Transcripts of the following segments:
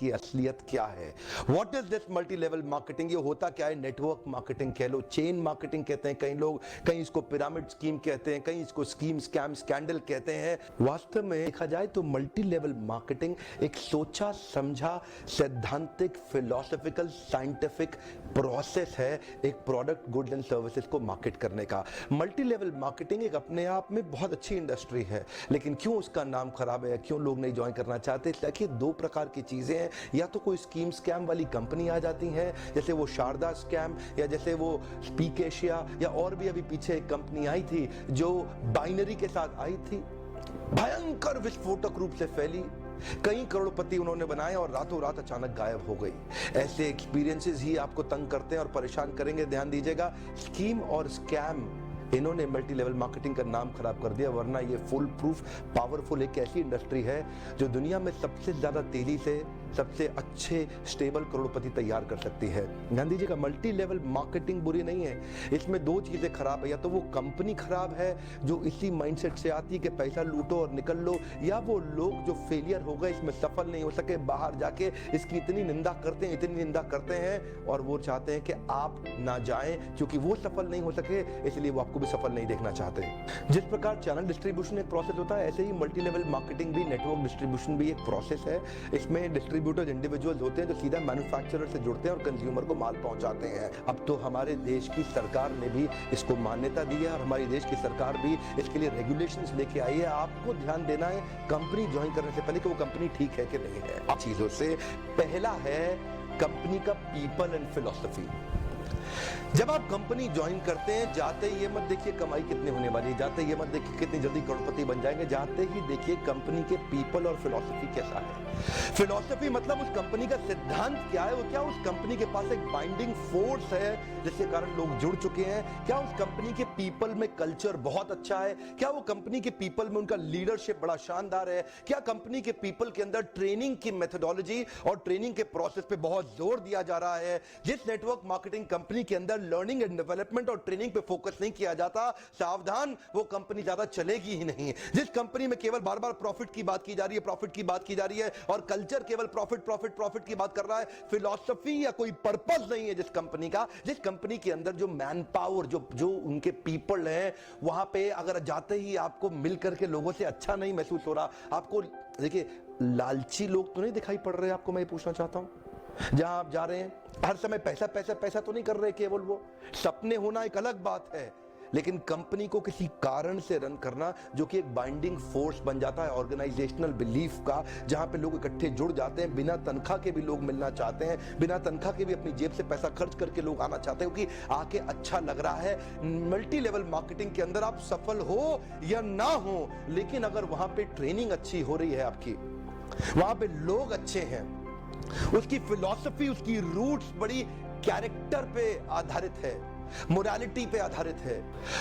की असलियत क्या है। What is this multi level marketing? ये होता क्या है? नेटवर्क मार्केटिंग कह लो, चेन मार्केटिंग कहते हैं कई लोग, कहीं इसको पिरामिड स्कीम कहते हैं, कहीं इसको स्कीम स्कैम स्कैंडल कहते हैं। वास्तव में देखा जाए तो मल्टी लेवल मार्केटिंग एक सोचा समझा सैद्धांतिक फिलोसॉफिकल साइंटिफिक प्रोसेस है एक प्रोडक्ट गुड्स एंड सर्विसेज को मार्केट करने का। मल्टी लेवल मार्केटिंग एक अपने आप में बहुत अच्छी इंडस्ट्री है, लेकिन क्यों उसका नाम खराब है, क्यों लोग नहीं ज्वाइन करना चाहते? देखिए दो प्रकार की चीजें हैं, या तो कोई स्कीम स्कैम वाली कंपनी आ जाती है जैसे वो शारदा स्कैम, या जैसे वो स्पीक एशिया, या और भी अभी पीछे एक कंपनी आई थी जो बाइनरी के साथ आई थी, भयंकर विस्फोटक रूप से फैली, कई करोड़पति उन्होंने बनाए और रातों रात अचानक गायब हो गई। ऐसे एक्सपीरियंसेस ही आपको तंग करते हैं और परेशान करेंगे। ध्यान दीजिएगा, स्कीम और स्कैम इन्होंने मल्टी लेवल मार्केटिंग का नाम खराब कर दिया, वरना ये फुल प्रूफ पावरफुल एक ऐसी इंडस्ट्री है जो दुनिया में सबसे ज्यादा तेजी से सबसे अच्छे स्टेबल करोड़पति तैयार कर सकती है। ध्यान दीजिएगा, मल्टी लेवल मार्केटिंग बुरी नहीं है, इसमें दो चीजें खराब है, या तो वो कंपनी खराब है जो इसी माइंडसेट से आती है कि पैसा लूटो और निकल लो, या वो लोग जो फेलियर हो गए, इसमें सफल नहीं हो सके, बाहर जाके इसकी इतनी निंदा करते हैं, इतनी निंदा करते हैं और वो चाहते हैं कि आप ना जाएं, क्योंकि वो सफल नहीं हो सके इसलिए वो आपको भी सफल नहीं देखना चाहते। जिस प्रकार चैनल डिस्ट्रीब्यूशन एक प्रोसेस होता है, ऐसे ही मल्टी लेवल मार्केटिंग भी, नेटवर्क डिस्ट्रीब्यूशन भी एक प्रोसेस है। इसमें डिस्ट्रीब्यूटर्स इंडिविजुअल्स होते हैं जो सीधा मैन्युफैक्चरर से जुड़ते हैं और कंज्यूमर को माल पहुंचाते हैं। अब तो हमारे देश की सरकार ने भी इसको मान्यता दी है और हमारी देश की सरकार भी इसके लिए रेगुलेशंस लेके आई है। आपको ध्यान देना है कंपनी ज्वाइन करने से पहले कि वो कंपनी ठीक है कि नहीं है। चीजों से पहला है कंपनी का पीपल एंड फिलॉसफी। जब आप कंपनी ज्वाइन करते हैं, जाते ही ये मत देखिए कमाई कितनी होने वाली है, जाते ही ये मत देखिए कितनी जल्दी करोड़पति बन जाएंगे, जाते ही देखिए कंपनी के पीपल और फिलॉसफी कैसा है। फिलॉसफी मतलब उस कंपनी का सिद्धांत क्या है, वो क्या उस कंपनी के पास एक बाइंडिंग फोर्स है जिसके कारण लोग जुड़ चुके हैं, क्या उस कंपनी के पीपल में कल्चर बहुत अच्छा है, क्या वो कंपनी के पीपल में उनका लीडरशिप बड़ा शानदार है, क्या कंपनी के पीपल के अंदर ट्रेनिंग की मेथोडोलॉजी और ट्रेनिंग के प्रोसेस पे बहुत जोर दिया जा रहा है। जिस नेटवर्क मार्केटिंग कंपनी के अंदर लर्निंग एंड डेवलपमेंट और ट्रेनिंग पे फोकस नहीं किया जाता, सावधान, वो कंपनी ज्यादा चलेगी ही नहीं। जिस कंपनी में केवल बार बार प्रॉफिट की बात की जा रही है, प्रॉफिट की बात की जा रही है और कल्चर केवल प्रॉफिट प्रॉफिट प्रॉफिट की बात कर रहा है, फिलॉसफी या कोई पर्पस नहीं है जिस कंपनी का, जिस कंपनी के अंदर जो मैन पावर, जो उनके पीपल हैं, वहां पे अगर जाते ही आपको मिल करके लोगों से अच्छा नहीं महसूस हो रहा, आपको देखिए लालची लोग तो नहीं दिखाई पड़ रहे आपको, मैं ये पूछना चाहता हूं। जहां आप जा रहे हैं हर समय पैसा पैसा पैसा तो नहीं कर रहे केवल, वो सपने होना एक अलग बात है, लेकिन कंपनी को किसी कारण से रन करना जो कि एक बाइंडिंग फोर्स बन जाता है ऑर्गेनाइजेशनल बिलीफ का, जहां पे लोग इकट्ठे जुड़ जाते हैं, बिना तनख्वाह के भी लोग मिलना चाहते हैं, बिना तनख्वाह के भी अपनी जेब से पैसा खर्च करके लोग आना चाहते हैं क्योंकि आके अच्छा लग रहा है। मल्टी लेवल मार्केटिंग के अंदर आप सफल हो या ना हो, लेकिन अगर वहां पे ट्रेनिंग अच्छी हो रही है आपकी, वहां पे लोग अच्छे हैं, उसकी फिलॉसफी, उसकी रूट्स बड़ी कैरेक्टर पे आधारित है, मोरालिटी पे आधारित है,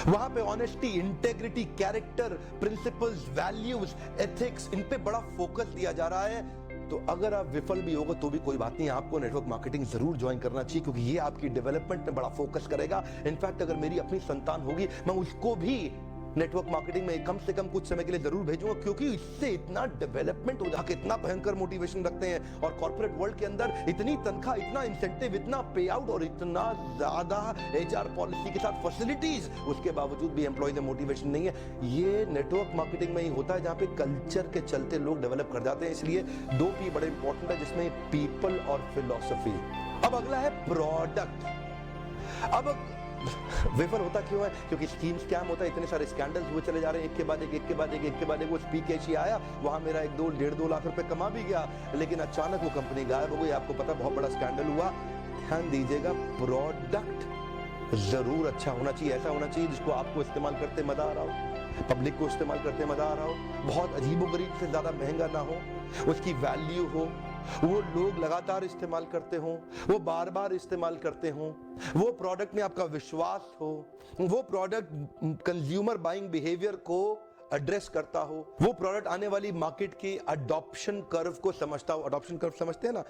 वहां पे honesty, integrity, character, principles, values, ethics, इन पे बड़ा फोकस दिया जा रहा है, तो अगर आप विफल भी होगा तो भी कोई बात नहीं, आपको नेटवर्क मार्केटिंग जरूर ज्वाइन करना चाहिए क्योंकि ये आपकी डेवलपमेंट में बड़ा फोकस करेगा। इनफैक्ट अगर मेरी अपनी संतान होगी, मैं उसको भी नेटवर्क मार्केटिंग में कम से कम कुछ समय के लिए जरूर भेजूंगा क्योंकि इससे इतना डेवलपमेंट हो जाके इतना भयंकर मोटिवेशन रखते हैं और कॉर्पोरेट वर्ल्ड के अंदर इतनी तनख्वाह, इतना इंसेंटिव, इतना पे आउट और इतना ज्यादा एचआर पॉलिसी के साथ फैसिलिटीज, उसके बावजूद भी एम्प्लॉय में मोटिवेशन नहीं है। ये नेटवर्क मार्केटिंग में ही होता है जहां पे कल्चर के चलते लोग डेवलप कर जाते हैं। इसलिए दो पी बड़े इंपॉर्टेंट है जिसमें पीपल और फिलॉसफी। अब अगला है प्रोडक्ट। अब विफल होता क्यों है? क्योंकि स्कीम स्कैम होता है, इतने सारे स्कैंडल्स हुए चले जा रहे हैं, एक के बाद एक, एक के बाद एक, एक के बाद एक। वो स्पीक एशिया आया, वहां मेरा 1-2 लाख रुपए कमा भी गया, लेकिन अचानक वो कंपनी गायब हो गई। आपको पता, बहुत बड़ा स्कैंडल हुआ। ध्यान दीजिएगा, प्रोडक्ट जरूर अच्छा होना चाहिए, ऐसा होना चाहिए जिसको आपको इस्तेमाल करते मजा आ रहा हो, पब्लिक को इस्तेमाल करते मजा आ रहा हो, बहुत अजीबोगरीब से ज्यादा महंगा ना हो, उसकी वैल्यू हो, वो लोग लगातार इस्तेमाल करते हों, वो बार बार इस्तेमाल करते हों, वो प्रोडक्ट में आपका विश्वास हो, वो प्रोडक्ट कंज्यूमर बाइंग बिहेवियर को एड्रेस करता हो, वो प्रोडक्ट आने वाली मार्केट की अडॉप्शन कर्व को समझता हो। अडॉप्शन कर्व समझते हैं ना,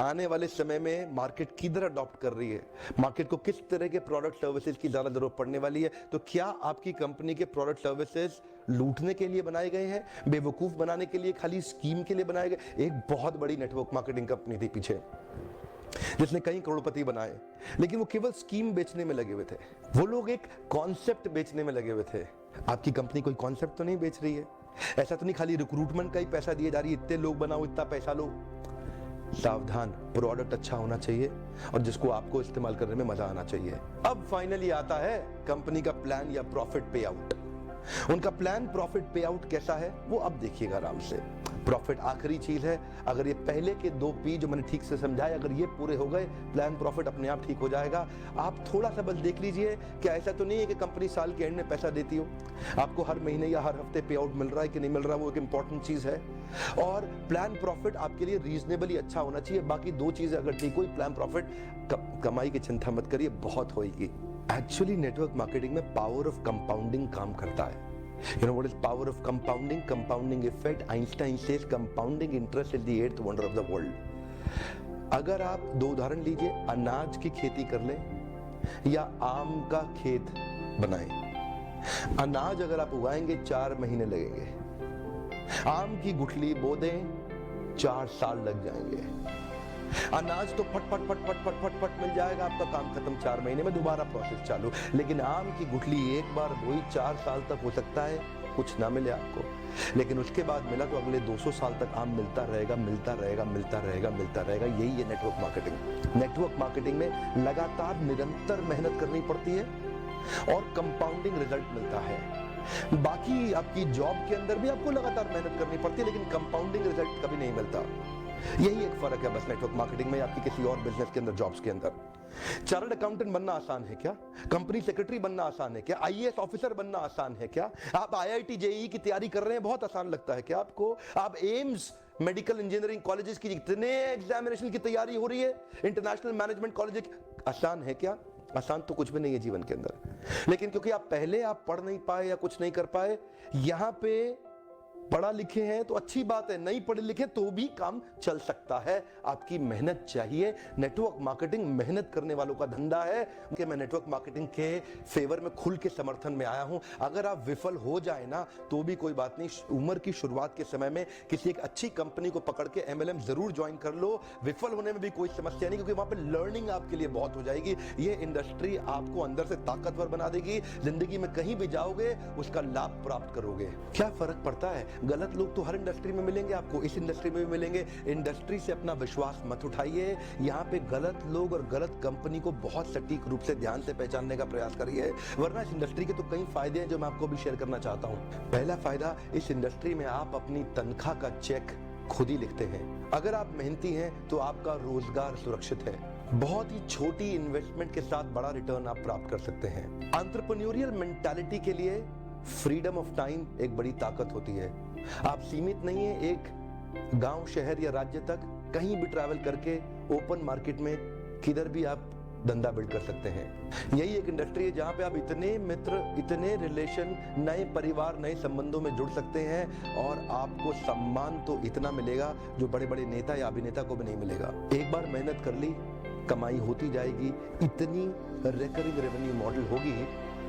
आने वाले समय में मार्केट किधर अडॉप्ट कर रही है, मार्केट को किस तरह के प्रोडक्ट सर्विसेज की ज्यादा जरूरत पड़ने वाली है, तो क्या आपकी कंपनी के प्रोडक्ट सर्विसेज लूटने के लिए बनाए गए हैं, बेवकूफ बनाने के लिए, खाली स्कीम के लिए बनाए गए। एक बहुत बड़ी नेटवर्क मार्केटिंग कंपनी थी पीछे जिसने कई करोड़पति बनाए, लेकिन वो केवल स्कीम बेचने में लगे हुए थे। वो लोग एक कॉन्सेप्ट बेचने में लगे हुए थे। आपकी कंपनी कोई कॉन्सेप्ट तो नहीं बेच रही है, ऐसा तो नहीं खाली रिक्रूटमेंट का ही पैसा दिए जा रही है, इतने लोग बनाओ, इतना पैसा लो। सावधान, प्रोडक्ट अच्छा होना चाहिए और जिसको आपको इस्तेमाल करने में मजा आना चाहिए। अब फाइनली आता है कंपनी का प्लान या प्रॉफिट पे आउट। उनका प्लान प्रॉफिट पे आउट कैसा है वो अब देखिएगा आराम से। प्रॉफिट आखिरी चीज है। अगर ये पहले के 2 P जो मैंने ठीक से समझाया, अगर ये पूरे हो गए, प्लान प्रॉफिट अपने आप ठीक हो जाएगा। आप थोड़ा सा बस देख लीजिए कि ऐसा तो नहीं है कि कंपनी साल के एंड में पैसा देती हो, आपको हर महीने या हर हफ्ते पे आउट मिल रहा है कि नहीं मिल रहा, वो एक इंपॉर्टेंट चीज है। और प्लान प्रॉफिट आपके लिए रीजनेबली अच्छा होना चाहिए। बाकी 2 चीजें अगर ठीक हुई, प्लान प्रॉफिट, कमाई की चिंता मत करिए, बहुत होगी। एक्चुअली नेटवर्क मार्केटिंग में पावर ऑफ कंपाउंडिंग काम करता है। You know what is power of compounding? Compounding effect. Einstein says compounding interest is the 8th wonder of the world. अगर आप 2 उदाहरण लीजिए, अनाज की खेती कर लें या आम का खेत बनाएं। अनाज अगर आप उगाएंगे 4 महीने लगेंगे, आम की गुठली बो दें 4 साल लग जाएंगे। अनाज तो फट फट फट फट फट फट फट मिल जाएगा, आपका काम खत्म, 4 महीने में दोबारा प्रोसेस चालू। लेकिन आम की गुठली एक बार बोई 4 साल तक हो सकता है कुछ ना मिले आपको, लेकिन उसके बाद मिला तो अगले 200 साल तक आम मिलता रहेगा, मिलता रहेगा, मिलता रहेगा, मिलता रहेगा। यही है नेटवर्क मार्केटिंग। नेटवर्क मार्केटिंग में लगातार निरंतर मेहनत करनी पड़ती है और कंपाउंडिंग रिजल्ट मिलता है। बाकी आपकी जॉब के अंदर भी आपको लगातार मेहनत करनी पड़ती है, लेकिन कंपाउंडिंग रिजल्ट कभी नहीं मिलता। यही एक फर्क है बस नेटवर्क मार्केटिंग में आपकी किसी और बिजनेस के अंदर, जॉब्स के अंदर। चार्टर्ड अकाउंटेंट बनना आसान है क्या? कंपनी सेक्रेटरी बनना आसान है क्या? आईएएस ऑफिसर बनना आसान है क्या? आप आईआईटी जेईई की तैयारी कर रहे हैं, बहुत आसान लगता है क्या आपको? आप एम्स मेडिकल इंजीनियरिंग कॉलेजेस की इतने एग्जामिनेशन की तैयारी हो रही है, इंटरनेशनल मैनेजमेंट कॉलेज, आसान है क्या? आसान तो कुछ भी नहीं है जीवन के अंदर। लेकिन क्योंकि आप पहले पढ़ नहीं पाए या कुछ नहीं कर पाए, यहां पे पढ़ा लिखे हैं तो अच्छी बात है, नहीं पढ़े लिखे तो भी काम चल सकता है। आपकी मेहनत चाहिए। नेटवर्क मार्केटिंग मेहनत करने वालों का धंधा है कि मैं नेटवर्क मार्केटिंग के फेवर में खुल के समर्थन में आया हूं। अगर आप विफल हो जाए ना तो भी कोई बात नहीं, उम्र की शुरुआत के समय में किसी एक अच्छी कंपनी को पकड़ के एमएलएम जरूर ज्वाइन कर लो। विफल होने में भी कोई समस्या नहीं, क्योंकि वहां पर लर्निंग आपके लिए बहुत हो जाएगी। ये इंडस्ट्री आपको अंदर से ताकतवर बना देगी। जिंदगी में कहीं भी जाओगे उसका लाभ प्राप्त करोगे। क्या फर्क पड़ता है? गलत लोग तो हर इंडस्ट्री में मिलेंगे आपको, इस इंडस्ट्री में भी मिलेंगे। इंडस्ट्री से अपना विश्वास मत उठाइए। यहाँ पे गलत लोग और गलत कंपनी को बहुत सटीक रूप से ध्यान से पहचानने का प्रयास करिए, वरना इस इंडस्ट्री के तो कई फायदे हैं जो मैं आपको भी शेयर करना चाहता हूँ। पहला फायदा, इस इंडस्ट्री में आप अपनी तनख्वाह का चेक खुद ही लिखते हैं। अगर आप मेहनती हैं तो आपका रोजगार सुरक्षित है। बहुत ही छोटी इन्वेस्टमेंट के साथ बड़ा रिटर्न आप प्राप्त कर सकते हैं। एंटरप्रेन्योरियल मेंटालिटी के लिए फ्रीडम ऑफ टाइम एक बड़ी ताकत होती है। आप सीमित नहीं है एक गांव, शहर या राज्य तक, कहीं भी ट्रैवल करके ओपन मार्केट में किधर भी आप धंधा बिल्ड कर सकते हैं। यही एक इंडस्ट्री है जहां पे आप इतने मित्र, इतने रिलेशन, नए परिवार, नए संबंधों में जुड़ सकते हैं और आपको सम्मान तो इतना मिलेगा जो बड़े बड़े नेता या अभिनेता को भी नहीं मिलेगा। एक बार मेहनत कर ली, कमाई होती जाएगी। इतनी रिकरिंग रेवेन्यू मॉडल होगी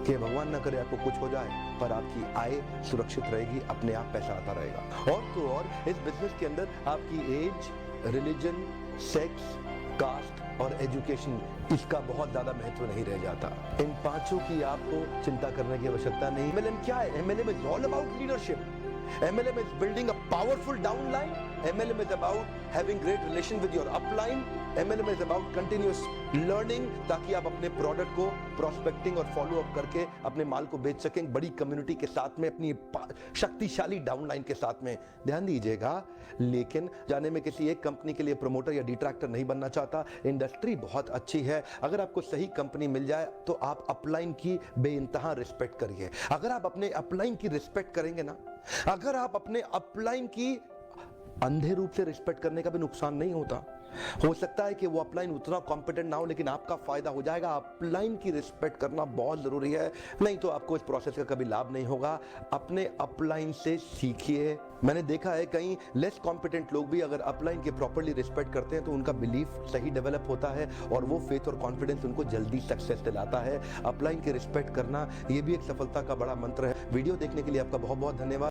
कि भगवान ना करे आपको कुछ हो जाए पर आपकी आय सुरक्षित रहेगी, अपने आप पैसा आता रहेगा। और तो और इस बिजनेस के अंदर आपकी एज, रिलीजन, सेक्स, कास्ट और एजुकेशन, इसका बहुत ज्यादा महत्व नहीं रह जाता। इन 5 की आपको चिंता करने की आवश्यकता नहीं। एमएलएम क्या है? MLM is all about leadership. MLM is building a powerful downline. MLM is about having great relation with your upline. MLM is about continuous learning, ताकि आप अपने प्रोडक्ट को प्रोस्पेक्टिंग और फॉलो अप करके अपने माल को बेच सकें बड़ी कम्युनिटी के साथ में, अपनी शक्तिशाली डाउनलाइन के साथ में। ध्यान दीजिएगा, लेकिन जाने में किसी एक कंपनी के लिए प्रमोटर या डिट्रैक्टर नहीं बनना चाहता। इंडस्ट्री बहुत अच्छी है। अगर आपको सही कंपनी मिल जाए तो आप अपलाइन की बेइंतहा रिस्पेक्ट करिए। अगर आप अपने अपलाइन की रिस्पेक्ट करेंगे ना, अगर आप अपने अपलाइन की अंधे रूप से रिस्पेक्ट करने का भी नुकसान नहीं होता, हो सकता है कि वो अपलाइन उतना कॉम्पिटेंट ना हो, लेकिन आपका फायदा हो जाएगा। अपलाइन की रिस्पेक्ट करना बहुत जरूरी है, नहीं तो आपको इस प्रोसेस का कभी लाभ नहीं होगा। अपने अपलाइन से सीखिए। मैंने देखा है कई लेस कॉम्पिटेंट लोग भी अगर अपलाइन के प्रॉपर्ली रिस्पेक्ट करते हैं तो उनका बिलीफ सही डेवलप होता है और वो फेथ और कॉन्फिडेंस उनको जल्दी सक्सेस दिलाता है। अपलाइन के रिस्पेक्ट करना ये भी एक सफलता का बड़ा मंत्र है। वीडियो देखने के लिए आपका बहुत बहुत धन्यवाद।